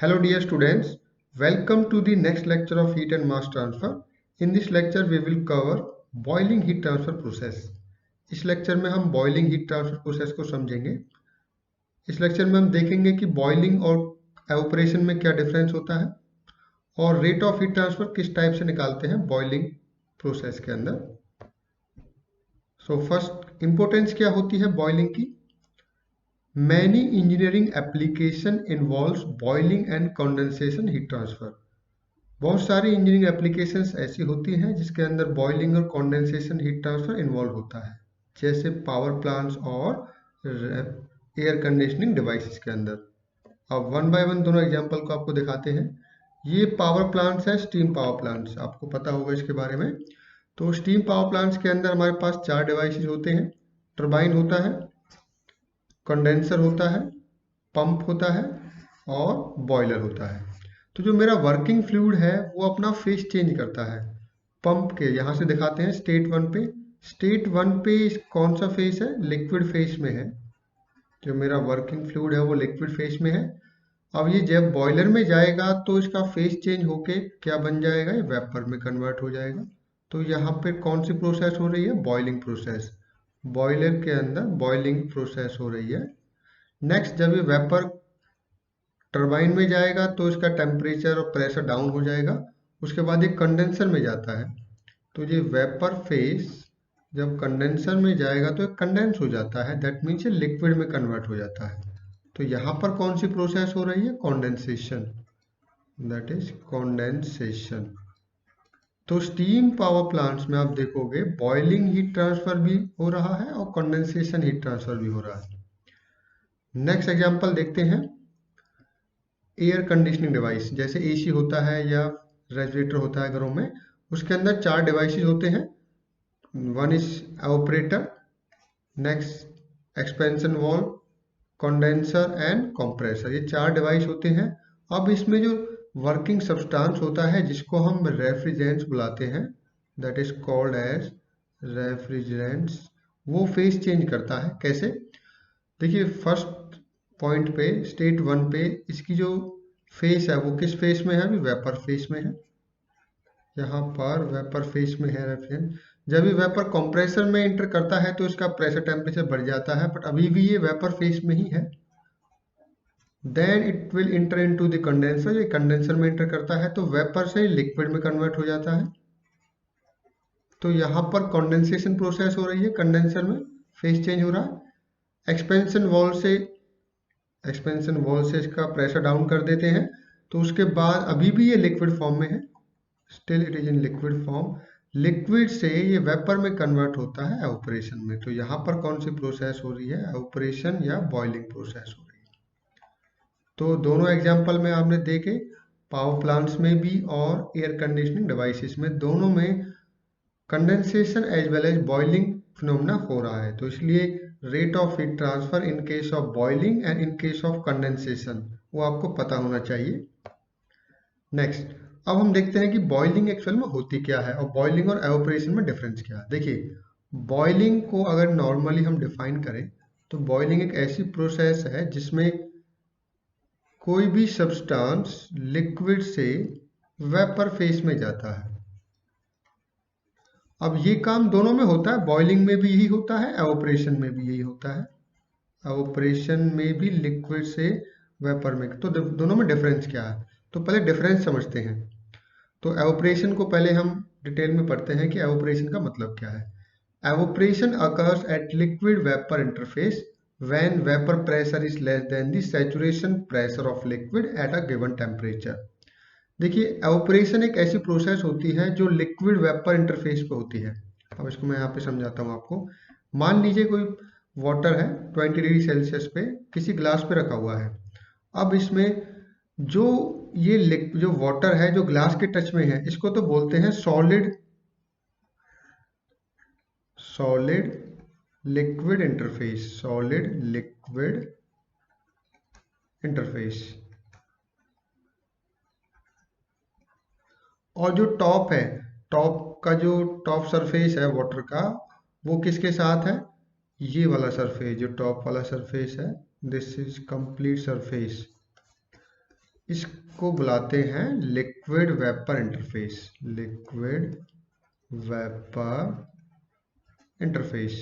Hello dear students, welcome to the next lecture of heat and mass transfer. In this lecture we will cover boiling heat transfer process. इस lecture में हम boiling heat transfer process को समझेंगे। इस lecture में हम देखेंगे कि बॉइलिंग और एवोपरेशन में क्या डिफरेंस होता है और रेट ऑफ हीट ट्रांसफर किस टाइप से निकालते हैं बॉइलिंग प्रोसेस के अंदर। फर्स्ट इंपॉर्टेंस क्या होती है बॉइलिंग की। Many engineering application involves boiling and condensation heat transfer. बहुत सारी इंजीनियरिंग एप्लीकेशंस ऐसी होती हैं जिसके अंदर बॉइलिंग और कंडेंसेशन हीट ट्रांसफर इन्वॉल्व होता है, जैसे पावर प्लांट्स और एयर कंडीशनिंग डिवाइसेस के अंदर। अब वन बाय वन दोनों एग्जांपल को आपको दिखाते हैं। ये पावर प्लांट्स है, स्टीम पावर प्लांट्स, आपको पता होगा इसके बारे में। तो स्टीम पावर प्लांट्स के अंदर हमारे पास 4 डिवाइसेस होते हैं। टरबाइन होता है, कंडेंसर होता है, पंप होता है और बॉयलर होता है। तो जो मेरा वर्किंग फ्लूइड है वो अपना फेस चेंज करता है। पंप के यहाँ से दिखाते हैं स्टेट 1 पे। स्टेट 1 पे कौन सा फेस है? लिक्विड फेस में है। जो मेरा वर्किंग फ्लूइड है वो लिक्विड फेस में है। अब ये जब बॉयलर में जाएगा तो इसका फेस चेंज होके क्या बन जाएगा? ये वेपर में कन्वर्ट हो जाएगा। तो यहाँ पे कौन सी प्रोसेस हो रही है? Boiling process. बॉयलर के अंदर बॉइलिंग प्रोसेस हो रही है। नेक्स्ट, जब ये वेपर टरबाइन में जाएगा तो इसका टेम्परेचर और प्रेशर डाउन हो जाएगा। उसके बाद ये कंडेंसर में जाता है। तो ये वेपर फेस जब कंडेंसर में जाएगा तो कंडेंस हो जाता है, दैट मीन्स ये लिक्विड में कन्वर्ट हो जाता है। तो यहाँ पर कौन सी प्रोसेस हो रही है? Condensation, that is condensation. तो स्टीम पावर प्लांट्स में आप देखोगे बॉइलिंग हीट ट्रांसफर भी हो रहा है और कंडेंसेशन हीट ट्रांसफर भी हो रहा है। नेक्स्ट एग्जांपल देखते हैं। एयर कंडीशनिंग डिवाइस, जैसे एसी होता है या रेफ्रिजरेटर होता है घरों में, उसके अंदर 4 डिवाइसेस होते हैं। One is operator, next expansion valve, condenser and compressor. ये 4 डिवाइस होते हैं। अब इसमें जो वर्किंग सब्सटेंस होता है जिसको हम रेफ्रिजरेंट्स बुलाते हैं, that is called as refrigerants, वो फेस चेंज करता है। कैसे? देखिए, फर्स्ट पॉइंट पे स्टेट 1 पे इसकी जो फेस है वो किस फेस में है? अभी वेपर फेस में है। यहाँ पर वेपर फेस में है रेफ्रिजरेंट। जब ये वेपर कंप्रेसर में एंटर करता है तो इसका प्रेशर टेम्परेचर बढ़ जाता है, बट अभी भी ये वेपर फेस में ही है। Then it will enter into the condenser. ये कंडेंसर में एंटर करता है तो वेपर से लिक्विड में कन्वर्ट हो जाता है। तो यहाँ पर कंडेंसेशन प्रोसेस हो रही है, कंडेंसर में फेस चेंज हो रहा है। एक्सपेंशन वॉल से इसका प्रेशर डाउन कर देते हैं। तो उसके बाद अभी भी ये लिक्विड फॉर्म में है, still it is in liquid form. Liquid से ये वेपर में कन्वर्ट होता है एवोपरेशन में। तो यहाँ पर कौन सी प्रोसेस हो रही है? एवोपरेशन या बॉइलिंग प्रोसेस हो रही है। तो दोनों एग्जांपल में आपने देखे, पावर प्लांट्स में भी और एयर कंडीशनिंग डिवाइसेस में, दोनों में condensation as well as boiling phenomena हो रहा है। तो इसलिए rate of heat transfer in case of boiling and in case of condensation वो आपको पता होना चाहिए। नेक्स्ट, अब हम देखते हैं कि बॉइलिंग एक्चुअल में होती क्या है और बॉइलिंग और एवोपरेशन में डिफरेंस क्या है। देखिए, बॉइलिंग को अगर नॉर्मली हम डिफाइन करें तो बॉइलिंग एक ऐसी प्रोसेस है जिसमें कोई भी सब्सटेंस लिक्विड से वेपर फेस में जाता है। अब ये काम दोनों में होता है, बॉइलिंग में भी यही होता है, एवोपरेशन में भी यही होता है। एवोपरेशन में भी लिक्विड से वेपर में। तो दोनों में डिफरेंस क्या है? तो पहले डिफरेंस समझते हैं। तो एवोपरेशन को पहले हम डिटेल में पढ़ते हैं कि एवोपरेशन का मतलब क्या है। Evaporation occurs at liquid vapour interface when vapour pressure is less than the saturation pressure of liquid at a given temperature. देखिए, एवोपरेशन एक ऐसी प्रोसेस होती है जो लिक्विड वेपर इंटरफेस पे होती है। अब इसको मैं यहाँ पे समझाता हूँ आपको। मान लीजिए कोई वाटर है 20 डिग्री सेल्सियस पे किसी ग्लास पे रखा हुआ है। अब इसमें जो जो वाटर है जो ग्लास के टच में है, इसको तो बोलते हैं solid liquid interface, solid liquid interface. और जो टॉप है, टॉप का जो टॉप सरफेस है वाटर का, वो किसके साथ है? ये वाला सरफेस, जो टॉप वाला सरफेस है, दिस इज कंप्लीट सरफेस। इसको बुलाते हैं liquid vapour interface, liquid vapour interface.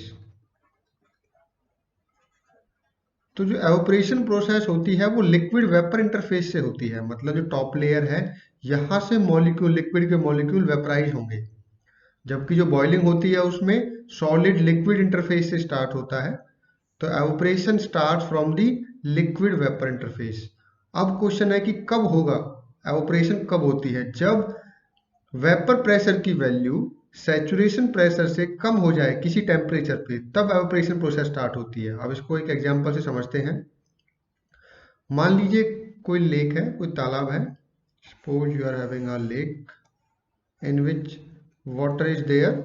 तो जो एवापोरेशन प्रोसेस होती है वो लिक्विड वेपर इंटरफेस से होती है, मतलब जो टॉप लेयर है यहां से मॉलिक्यूल, लिक्विड के मॉलिक्यूल वेपराइज होंगे, जबकि जो बॉइलिंग होती है उसमें सॉलिड लिक्विड इंटरफेस से स्टार्ट होता है। तो evaporation start from the liquid vapour interface. अब क्वेश्चन है कि कब होगा एवापोरेशन, कब होती है? जब वेपर प्रेशर की वैल्यू सैचुरेशन प्रेशर से कम हो जाए किसी टेम्परेचर पे, तब एवापोरेशन प्रोसेस स्टार्ट होती है। अब इसको एक एग्जांपल से समझते हैं। मान लीजिए कोई लेक है, कोई तालाब है। Suppose you are having a lake in which water is there.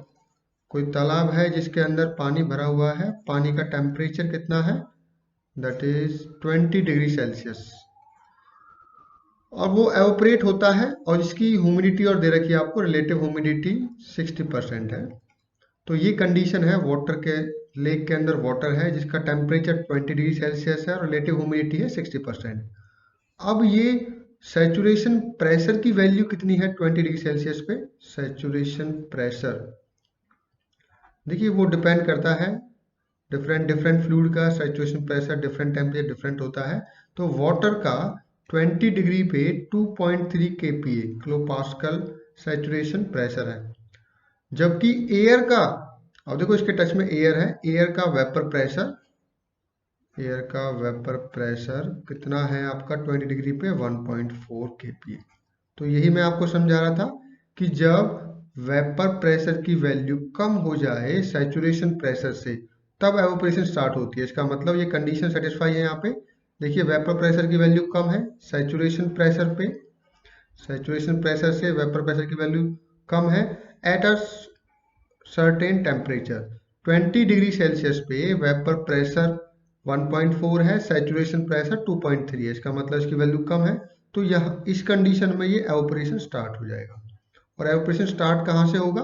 कोई तालाब है जिसके अंदर पानी भरा हुआ है, पानी का टेम्परेचर कितना है? That is 20 degree Celsius. और वो एवोपरेट होता है और इसकी ह्यूमिडिटी और दे रखी है आपको, रिलेटिव ह्यूमिडिटी 60% है। तो ये कंडीशन है, वाटर के, लेक के अंदर वाटर है जिसका टेम्परेचर 20 डिग्री सेल्सियस है और रिलेटिव ह्यूमिडिटी है 60%। अब ये सैचुरेशन प्रेशर की वैल्यू कितनी है 20 डिग्री सेल्सियस पे? सैचुरेशन प्रेशर, देखिए वो डिपेंड करता है डिफरेंट डिफरेंट फ्लूइड का saturation pressure, different temperature different होता है। तो वाटर का 20 डिग्री पे 2.3 kPa kilo pascal saturation pressure है, जबकि एयर का, अब देखो इसके टच में एयर है, एयर का वेपर प्रेशर, एयर का वेपर प्रेशर कितना है आपका 20 डिग्री पे? 1.4 kPa। तो यही मैं आपको समझा रहा था कि जब वेपर प्रेशर की वैल्यू कम हो जाए सैचुरेशन प्रेशर से, तब एवोपरेशन स्टार्ट होती है। इसका मतलब ये कंडीशन सेटिस्फाई है यहाँ पे। देखिए वेपर प्रेशर की वैल्यू कम है सैचुरेशन प्रेशर पे, सैचुरेशन प्रेशर से वेपर प्रेशर की वैल्यू कम है at a certain temperature. 20 degree Celsius पे वेपर प्रेशर 1.4 है, सैचुरेशन प्रेशर 2.3 है, इसका मतलब इसकी वैल्यू कम है। तो यह इस कंडीशन में ये एवोपरेशन स्टार्ट हो जाएगा। और एवोपरेशन स्टार्ट कहाँ से होगा?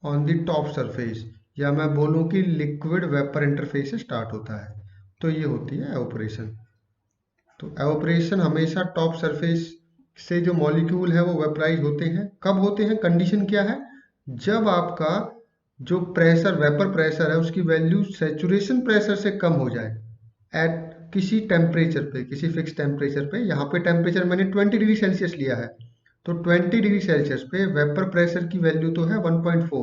ऑन द टॉप सरफेस, या मैं बोलूँ कि लिक्विड वेपर इंटरफेस से स्टार्ट होता है। तो ये होती है एवोपरेशन। तो एवोपरेशन हमेशा टॉप सरफेस से जो मॉलिक्यूल है वो वेपराइज होते हैं। कब होते हैं? कंडीशन क्या है? जब आपका जो प्रेशर, वेपर प्रेशर है, उसकी वैल्यू सैचुरेशन प्रेशर से कम हो जाए एट किसी टेम्परेचर पे, किसी फिक्स टेम्परेचर पे। यहाँ पे टेम्परेचर मैंने 20 डिग्री सेल्सियस लिया है, तो 20 डिग्री सेल्सियस पे वेपर प्रेशर की वैल्यू तो है 1.4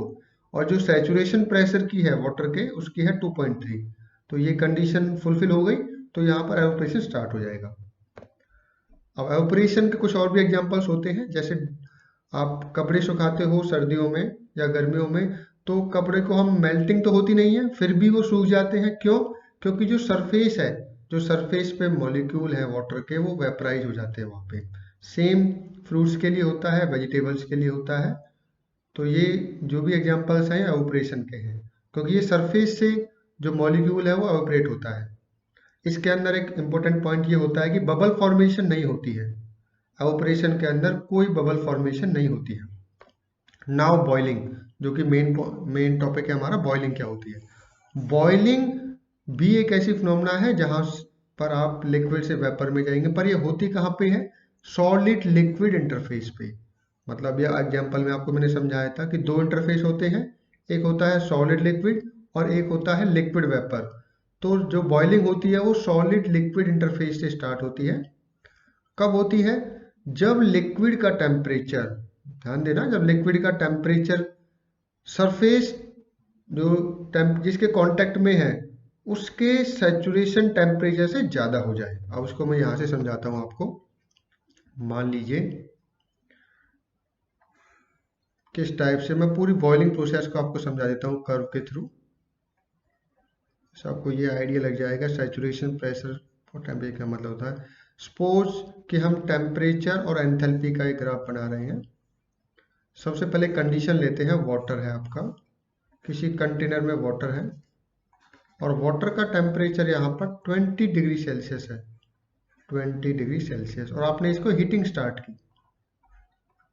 और जो सैचुरेशन प्रेशर की है वाटर के उसकी है 2.3। तो ये कंडीशन फुलफिल हो गई, तो यहाँ पर एवोपरेशन स्टार्ट हो जाएगा। अब एवोपरेशन के कुछ और भी एग्जांपल्स होते हैं, जैसे आप कपड़े सुखाते हो सर्दियों में या गर्मियों में, तो कपड़े को हम, मेल्टिंग तो होती नहीं है फिर भी वो सूख जाते हैं। क्यों? क्योंकि जो सरफेस है, जो सरफेस पे मॉलिक्यूल है वाटर के, वो वेपराइज हो जाते हैं वहाँ पे। सेम फ्रूट्स के लिए होता है, वेजिटेबल्स के लिए होता है। तो ये जो भी एग्जांपल्स हैं एवोपरेशन के हैं, क्योंकि ये सरफेस से जो मॉलिक्यूल है वो एवोपरेट होता है। इसके अंदर एक इंपॉर्टेंट पॉइंट ये होता है कि बबल फॉर्मेशन नहीं होती है, एवोपरेशन के अंदर कोई बबल फॉर्मेशन नहीं होती है। नाउ बॉइलिंग, जो कि मेन टॉपिक है हमारा, बॉइलिंग क्या होती है? बॉइलिंग भी एक ऐसी फिनोमेना है जहां पर आप लिक्विड से वेपर में जाएंगे, पर ये होती कहाँ पे है? सॉलिड लिक्विड इंटरफेस पे। मतलब ये एग्जांपल में आपको मैंने समझाया था कि दो इंटरफेस होते हैं, एक होता है सॉलिड लिक्विड और एक होता है लिक्विड वेपर। तो जो बॉइलिंग होती है वो सॉलिड लिक्विड इंटरफेस से स्टार्ट होती है। कब होती है? जब लिक्विड का टेम्परेचर, ध्यान देना, जब लिक्विड का टेम्परेचर सरफेस जो जिसके कांटेक्ट में है उसके सैचुरेशन टेम्परेचर से ज्यादा हो जाए। अब उसको मैं यहां से समझाता हूं आपको। मान लीजिए किस टाइप से, मैं पूरी बॉइलिंग प्रोसेस को आपको समझा देता हूँ कर्व के थ्रू, आपको ये आइडिया लग जाएगा सैचुरेशन प्रेशर और टेम्परेचर का मतलब होता है। सपोज कि हम टेम्परेचर और एंथैल्पी का एक ग्राफ बना रहे हैं। सबसे पहले कंडीशन लेते हैं, वाटर है आपका, किसी कंटेनर में वाटर है और वाटर का टेम्परेचर यहाँ पर 20 डिग्री सेल्सियस है, 20 डिग्री सेल्सियस, और आपने इसको हीटिंग स्टार्ट की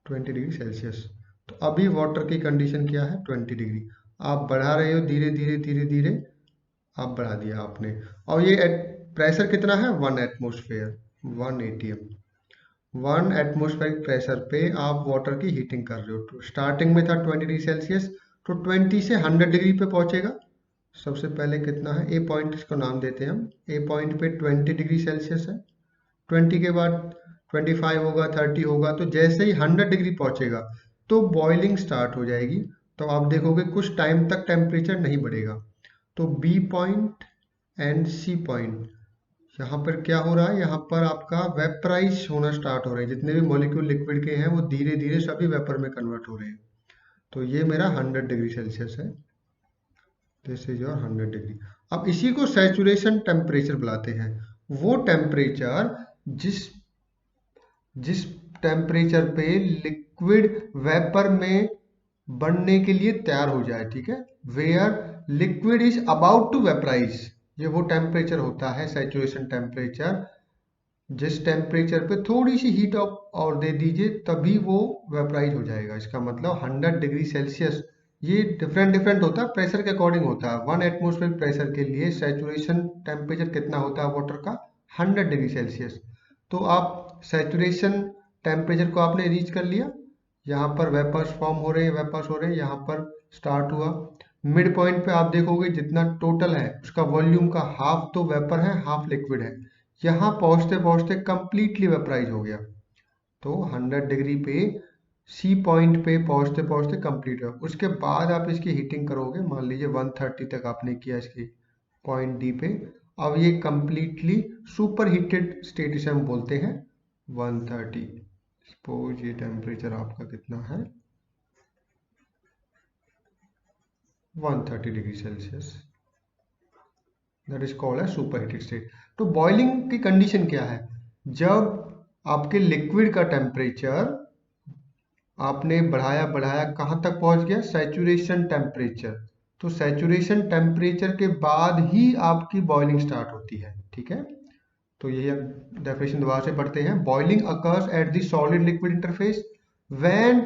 20 डिग्री सेल्सियस। तो अभी वाटर की कंडीशन क्या है? 20 डिग्री। आप बढ़ा रहे हो धीरे धीरे धीरे धीरे, आप बढ़ा दिया आपने, और ये प्रेशर कितना है? 1 एटमोस्फेयर, 1 atm। 1 एटमॉस्फेरिक प्रेशर पे आप वाटर की हीटिंग कर रहे हो। तो स्टार्टिंग में था 20 डिग्री सेल्सियस, तो 20 से 100 डिग्री पे पहुंचेगा। सबसे पहले कितना है, ए पॉइंट, इसको नाम देते हैं हम। ए पॉइंट पे 20 डिग्री सेल्सियस है। 20 के बाद 25 होगा, 30 होगा, तो जैसे ही 100 डिग्री पहुंचेगा तो बॉइलिंग स्टार्ट हो जाएगी। तो आप देखोगे कुछ टाइम तक टेम्परेचर नहीं बढ़ेगा। तो B point and C point, यहाँ पर क्या हो रहा है, यहाँ पर आपका वेपराइज होना स्टार्ट हो रहे हैं। जितने भी मॉलिक्यूल लिक्विड के हैं वो धीरे धीरे सभी वेपर में कन्वर्ट हो रहे हैं। तो ये मेरा 100 डिग्री सेल्सियस है। This is your 100 degree. अब इसी को सैचुरेशन टेम्परेचर बुलाते हैं। वो टेम्परेचर जिस जिस टेम्परेचर पे लिक्विड वेपर में बनने के लिए तैयार हो जाए, ठीक है, where liquid is about to vaporize, ये वो टेम्परेचर होता है सैचुरेशन टेम्परेचर। जिस टेम्परेचर पे थोड़ी सी हीट और दे दीजिए तभी वो वेपराइज हो जाएगा। इसका मतलब 100 डिग्री सेल्सियस, ये डिफरेंट डिफरेंट होता है, प्रेशर के अकॉर्डिंग होता है। 1 एटमॉस्फेरिक प्रेशर के लिए सैचुरेशन टेम्परेचर कितना होता है वाटर का, 100 डिग्री सेल्सियस। तो आप सैचुरेशन टेम्परेचर को आपने रीच कर लिया। यहाँ पर वेपर्स फॉर्म हो रहे हैं, वेपर्स हो रहे हैं, यहाँ पर स्टार्ट हुआ। मिड पॉइंट पे आप देखोगे जितना टोटल है उसका वॉल्यूम का हाफ तो वेपर है, हाफ लिक्विड है। यहाँ पहुंचते पहुंचते कंप्लीटली वेपराइज हो गया। तो 100 डिग्री पे सी पॉइंट पे पहुंचते पहुंचते कंप्लीट हो। उसके बाद आप इसकी हीटिंग करोगे, मान लीजिए 130 तक आपने किया इसकी पॉइंट डी पे। अब ये कंप्लीटली सुपर हीटेड स्टेट इसे हम बोलते हैं 130। सपोज ये टेम्परेचर आपका कितना है, 130 degree Celsius, that is called है सुपर हीटेड स्टेट। तो बॉइलिंग की कंडीशन क्या है, जब आपके लिक्विड का टेम्परेचर आपने बढ़ाया बढ़ाया कहाँ तक पहुंच गया, सैचुरेशन टेम्परेचर। तो सैचुरेशन टेम्परेचर के बाद ही आपकी बॉइलिंग स्टार्ट होती है, ठीक है। तो यही डेफिनेशन दोबारा से पढ़ते हैं। Boiling occurs at the solid liquid interface when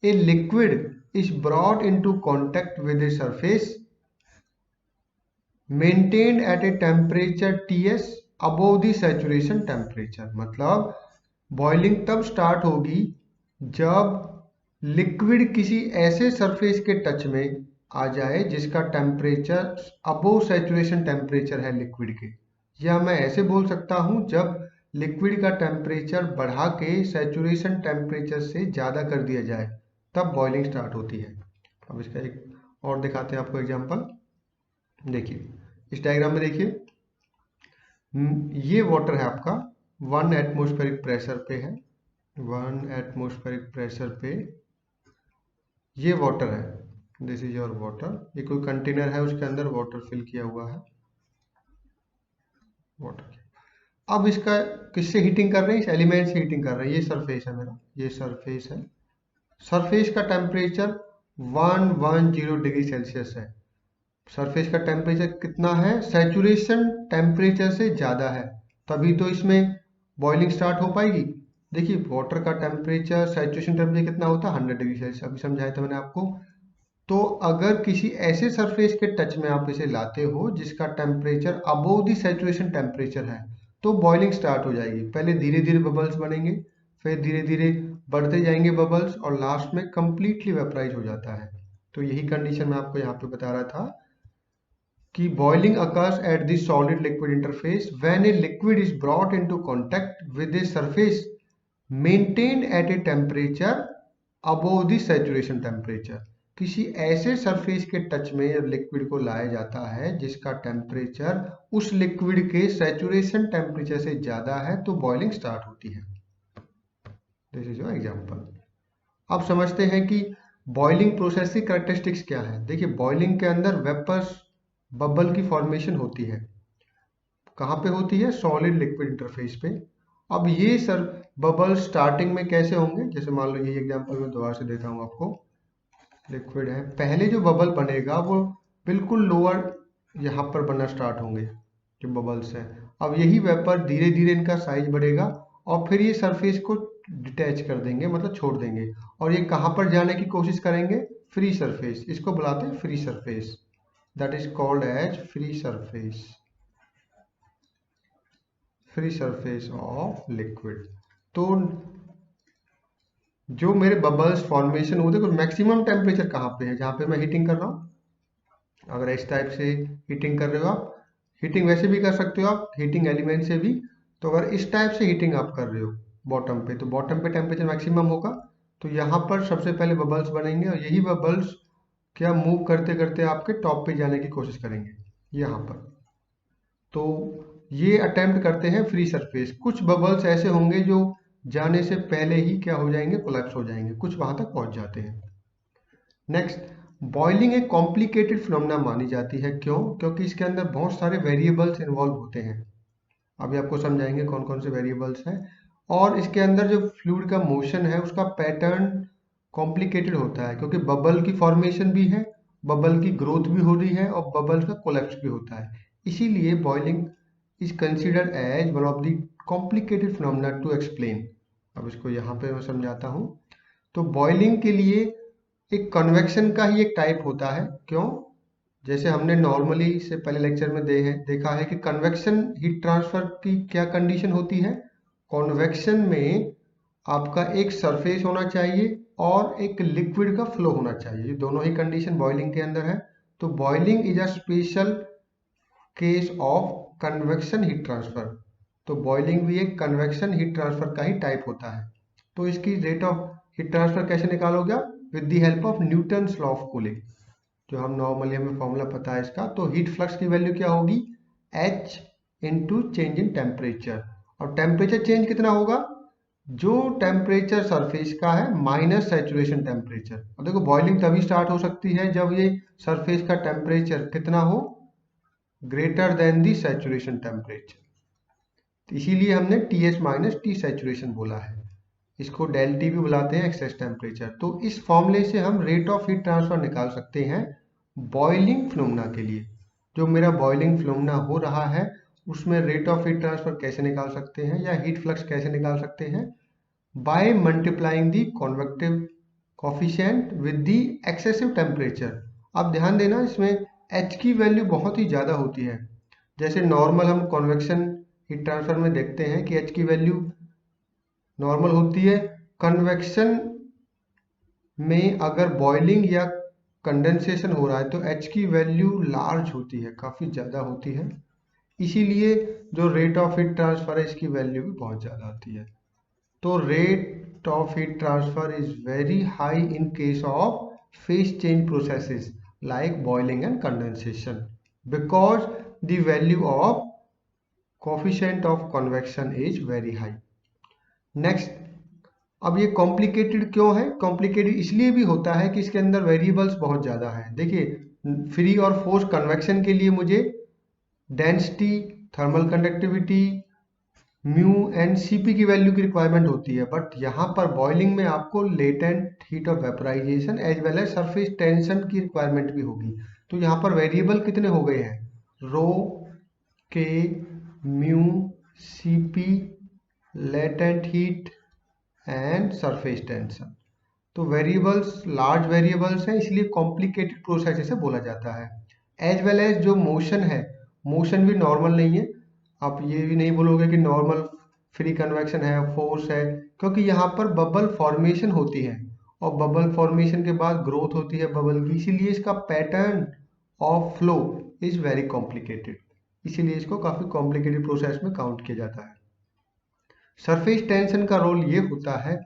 a liquid is brought into contact with a surface maintained eight a temperature Ts above the saturation temperature. मतलब बॉइलिंग तब स्टार्ट होगी जब लिक्विड किसी ऐसे सरफेस के टच में आ जाए जिसका टेम्परेचर अबोव सैचुरेशन टेम्परेचर है लिक्विड के। या मैं ऐसे बोल सकता हूं, जब लिक्विड का टेम्परेचर बढ़ा के सैचुरेशन टेम्परेचर से ज़्यादा कर दिया जाए तब बॉइलिंग स्टार्ट होती है। अब इसका एक और दिखाते हैं आपको एग्जांपल। देखिए इस डायग्राम में देखिए, ये वाटर है आपका 1 एटमॉस्फेरिक प्रेशर पे है। 1 एटमॉस्फेरिक प्रेशर पे ये वाटर है, दिस इज योर वाटर। ये कोई कंटेनर है, उसके अंदर वाटर फिल किया हुआ है, वाटर। अब इसका किससे हीटिंग कर रहे हैं, इस एलिमेंट से हीटिंग कर रहे हैं। ये सरफेस है मेरा, ये सरफेस है। सरफेस का टेम्परेचर 110 डिग्री सेल्सियस है। सरफेस का टेम्परेचर कितना है, सैचुरेशन टेम्परेचर से ज़्यादा है, तभी तो इसमें बॉइलिंग स्टार्ट हो पाएगी। देखिए वाटर का टेम्परेचर, सैचुरेशन टेम्परेचर कितना होता है, 100 डिग्री सेल्सियस, अभी समझाया था मैंने आपको। तो अगर किसी ऐसे सरफेस के टच में आप इसे लाते हो जिसका temperature above the saturation temperature है तो बॉइलिंग स्टार्ट हो जाएगी। पहले धीरे धीरे बबल्स बनेंगे, फिर धीरे धीरे बढ़ते जाएंगे बबल्स, और लास्ट में कंप्लीटली वेपराइज हो जाता है। तो यही कंडीशन मैं आपको यहाँ पे बता रहा था कि boiling occurs at the solid liquid interface when a liquid is brought into contact with a surface maintained at a temperature above the saturation temperature। किसी ऐसे सरफेस के टच में जब लिक्विड को लाया जाता है जिसका टेम्परेचर उस लिक्विड के सैचुरेशन टेम्परेचर से ज्यादा है तो बॉइलिंग स्टार्ट होती है। This is your example. अब समझते हैं कि बॉइलिंग प्रोसेस की कैरेक्टरिस्टिक्स क्या है। देखिए बॉइलिंग के अंदर वेपर्स, बबल की फॉर्मेशन होती है। कहाँ पे होती है, सॉलिड लिक्विड इंटरफेस पे। अब ये सर बबल स्टार्टिंग में कैसे होंगे, जैसे मान लो ये एग्जांपल मैं दोबारा से देता हूँ आपको। लिक्विड है, पहले जो बबल बनेगा वो बिल्कुल लोअर यहाँ पर बनना स्टार्ट होंगे जो बबल्स हैं। अब यही वेपर धीरे धीरे इनका साइज बढ़ेगा और फिर ये सरफेस को डिटैच कर देंगे, मतलब छोड़ देंगे, और ये कहाँ पर जाने की कोशिश करेंगे, फ्री सरफेस। इसको बुलाते हैं free surface, that is called as free surface of liquid। तो जो मेरे बबल्स फॉर्मेशन होते हैं, मैक्सिमम टेम्परेचर कहाँ पे है, जहाँ पे मैं हीटिंग कर रहा हूँ। अगर इस टाइप से हीटिंग कर रहे हो आप, हीटिंग वैसे भी कर सकते हो आप हीटिंग एलिमेंट से भी, तो अगर इस टाइप से हीटिंग आप कर रहे हो बॉटम पे, तो बॉटम पे टेम्परेचर मैक्सिमम होगा। तो यहाँ पर सबसे पहले बबल्स बनेंगे और यही बबल्स क्या मूव करते करते आपके टॉप पे जाने की कोशिश करेंगे यहाँ पर। तो ये अटेम्प्ट करते हैं फ्री सरफेस। कुछ बबल्स ऐसे होंगे जो जाने से पहले ही क्या हो जाएंगे, कोलैप्स हो जाएंगे, कुछ वहां तक पहुंच जाते हैं। नेक्स्ट, बॉइलिंग एक कॉम्प्लिकेटेड फिनोमेना मानी जाती है। क्यों? क्योंकि इसके अंदर बहुत सारे वेरिएबल्स इन्वॉल्व होते हैं। अभी आपको समझाएंगे कौन कौन से वेरिएबल्स हैं। और इसके अंदर जो फ्लूइड का मोशन है उसका पैटर्न कॉम्प्लिकेटेड होता है, क्योंकि बबल की फॉर्मेशन भी है, बबल की ग्रोथ भी हो रही है और बबल का कोलैप्स भी होता है। इसीलिए boiling is considered as one of the complicated phenomena to explain. अब इसको यहाँ पे मैं समझाता हूँ। तो बॉइलिंग के लिए एक कन्वेक्शन का ही एक टाइप होता है। क्यों? जैसे हमने नॉर्मली से पहले लेक्चर में देखा है कि कन्वेक्शन हीट ट्रांसफर की क्या कंडीशन होती है। कॉन्वेक्शन में आपका एक सरफेस होना चाहिए और एक लिक्विड का फ्लो होना चाहिए, ये दोनों ही कंडीशन बॉइलिंग के अंदर है। तो boiling is a special case of convection heat transfer. तो बॉइलिंग भी एक कन्वेक्शन हीट ट्रांसफर का ही टाइप होता है। तो इसकी रेट ऑफ हीट ट्रांसफर कैसे निकालोगे आप? With the help of Newton's law of cooling, जो हम नॉर्मली हमें फॉर्मूला पता है इसका। तो हीट फ्लक्स की वैल्यू क्या होगी? H into change in temperature. और टेम्परेचर चेंज कितना होगा? जो टेम्परेचर सरफेस का है माइनस सैचुरेशन टेम्परेचर। और देखो बॉइलिंग तभी स्टार्ट हो सकती है जब ये सरफेस का टेम्परेचर कितना हो, ग्रेटर देन दी सैचुरेशन टेम्परेचर। तो इसीलिए हमने TH माइनस टी सैचुरेशन बोला है। इसको डेल टी भी बुलाते हैं, एक्सेस टेम्परेचर। तो इस फॉर्मूले से हम रेट ऑफ हीट ट्रांसफर निकाल सकते हैं बॉइलिंग फिनोमेना के लिए। जो मेरा बॉइलिंग फिनोमेना हो रहा है उसमें रेट ऑफ हीट ट्रांसफर कैसे निकाल सकते हैं या हीट फ्लक्स कैसे निकाल सकते हैं? By multiplying the convective coefficient with the excessive temperature. अब ध्यान देना, इसमें H की वैल्यू बहुत ही ज़्यादा होती है। जैसे नॉर्मल हम कॉन्वेक्शन हीट ट्रांसफर में देखते हैं कि H की वैल्यू नॉर्मल होती है। कन्वेक्शन में अगर बॉइलिंग या कंडेंसेशन हो रहा है तो H की वैल्यू लार्ज होती है, काफ़ी ज़्यादा होती है। इसीलिए जो रेट ऑफ हीट ट्रांसफर है इसकी वैल्यू भी बहुत ज़्यादा आती है। तो rate of heat transfer is very high in case of phase change processes like boiling and condensation, because the value of coefficient of convection is very high. Next, अब ये कॉम्प्लिकेटेड क्यों है? कॉम्प्लिकेटेड इसलिए भी होता है कि इसके अंदर वेरिएबल्स बहुत ज़्यादा हैं। देखिए, फ्री और फोर्स कन्वेक्शन के लिए मुझे density, thermal conductivity, mu and CP की वैल्यू की रिक्वायरमेंट होती है। बट यहाँ पर बॉइलिंग में आपको latent heat of vaporization as well as surface tension की रिक्वायरमेंट भी होगी। तो यहाँ पर वेरिएबल कितने हो गए हैं? रो, के, mu, CP, latent heat and surface tension. तो वेरिएबल्स लार्ज वेरिएबल्स हैं, इसलिए कॉम्प्लिकेटेड प्रोसेस इसे बोला जाता है। एज वेल एज जो मोशन है, मोशन भी नॉर्मल नहीं है। आप ये भी नहीं बोलोगे कि नॉर्मल फ्री कन्वेक्शन है, फोर्स है, क्योंकि यहाँ पर बबल फॉर्मेशन होती है और बबल फॉर्मेशन के बाद ग्रोथ होती है बबल की। इसीलिए इसका pattern of flow is very complicated, इसीलिए इसको काफ़ी कॉम्प्लिकेटेड प्रोसेस में काउंट किया जाता है। सरफेस टेंशन का रोल ये होता है,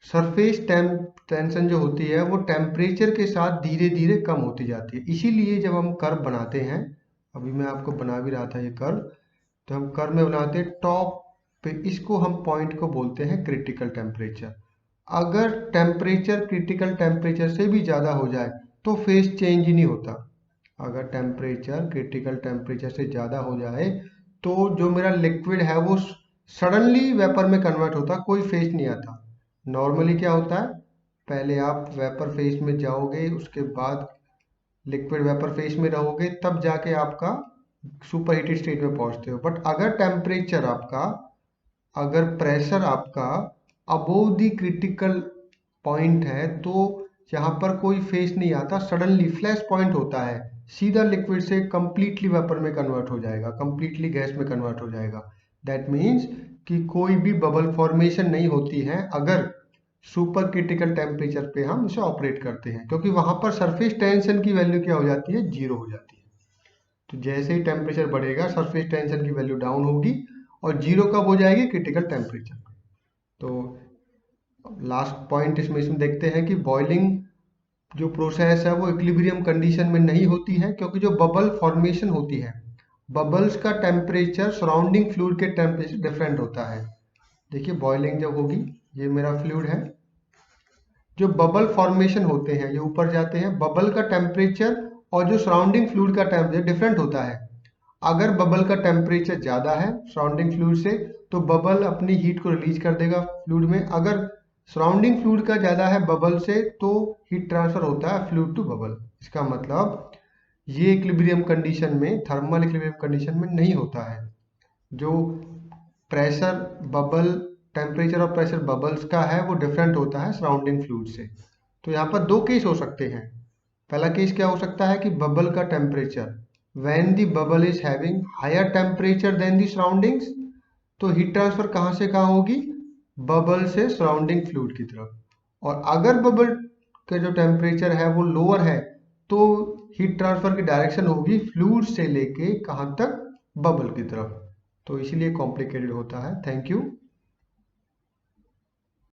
सरफेस टेंशन जो होती है वो टेम्परेचर के साथ धीरे धीरे कम होती जाती है। इसीलिए जब हम कर्व बनाते हैं, अभी मैं आपको बना भी रहा था ये कर्व, तो हम कर्व में बनाते हैं टॉप पे, इसको हम पॉइंट को बोलते हैं क्रिटिकल टेम्परेचर। अगर टेम्परेचर क्रिटिकल टेम्परेचर से भी ज़्यादा हो जाए तो फेज चेंज ही नहीं होता। अगर टेम्परेचर क्रिटिकल टेम्परेचर से ज़्यादा हो जाए तो जो मेरा लिक्विड है वो सडनली वेपर में कन्वर्ट होता, कोई फेज नहीं आता। नॉर्मली क्या होता है, पहले आप वेपर फेज में जाओगे, उसके बाद लिक्विड वेपर फेज में रहोगे, तब जाके आपका सुपर हीटेड स्टेट में पहुंचते हो। बट अगर टेम्परेचर आपका, अगर प्रेशर आपका अबोव द क्रिटिकल पॉइंट है तो यहाँ पर कोई फेज नहीं आता, सडनली फ्लैश पॉइंट होता है, सीधा लिक्विड से कंप्लीटली वेपर में कन्वर्ट हो जाएगा, कंप्लीटली गैस में कन्वर्ट हो जाएगा। दैट मीन्स कि कोई भी बबल फॉर्मेशन नहीं होती है अगर सुपर क्रिटिकल टेम्परेचर पे हम इसे ऑपरेट करते हैं, क्योंकि वहां पर सरफेस टेंशन की वैल्यू क्या हो जाती है, 0 हो जाती है। तो जैसे ही टेम्परेचर बढ़ेगा सरफेस टेंशन की वैल्यू डाउन होगी और 0 कब हो जाएगी, क्रिटिकल टेम्परेचर पे। तो लास्ट पॉइंट इसमें देखते हैं कि बॉइलिंग जो प्रोसेस है वो इक्विलिब्रियम कंडीशन में नहीं होती है, क्योंकि जो बबल फॉर्मेशन होती है, बबल्स का टेम्परेचर सराउंडिंग फ्लूइड के टेम्परेचर डिफरेंट होता है। देखिए बॉइलिंग जब होगी, ये मेरा फ्लूइड है, जो बबल फॉर्मेशन होते हैं ये ऊपर जाते हैं, बबल का टेम्परेचर और जो सराउंडिंग फ्लूइड का टेम्परेचर डिफरेंट होता है। अगर बबल का टेम्परेचर ज़्यादा है सराउंडिंग फ्लूइड से तो बबल अपनी हीट को रिलीज कर देगा फ्लूइड में। अगर सराउंडिंग फ्लूइड का ज़्यादा है बबल से तो हीट ट्रांसफर होता है फ्लूइड टू बबल। इसका मतलब ये इक्विलिब्रियम कंडीशन में, थर्मल इक्विलिब्रियम कंडीशन में नहीं होता है। जो प्रेशर बबल, टेम्परेचर और प्रेशर बबल्स का है वो डिफरेंट होता है सराउंडिंग फ्लूइड से। तो यहाँ पर दो केस हो सकते हैं। पहला केस क्या हो सकता है कि बबल का temperature, when the bubble is having higher temperature then the surroundings, तो हीट ट्रांसफर कहाँ से कहाँ होगी, बबल से सराउंडिंग फ्लूइड की तरफ। और अगर बबल का जो टेम्परेचर है वो लोअर है तो हीट ट्रांसफर की डायरेक्शन होगी फ्लूइड से लेके कहाँ तक, बबल की तरफ। तो इसीलिए कॉम्प्लिकेटेड होता है। Thank you.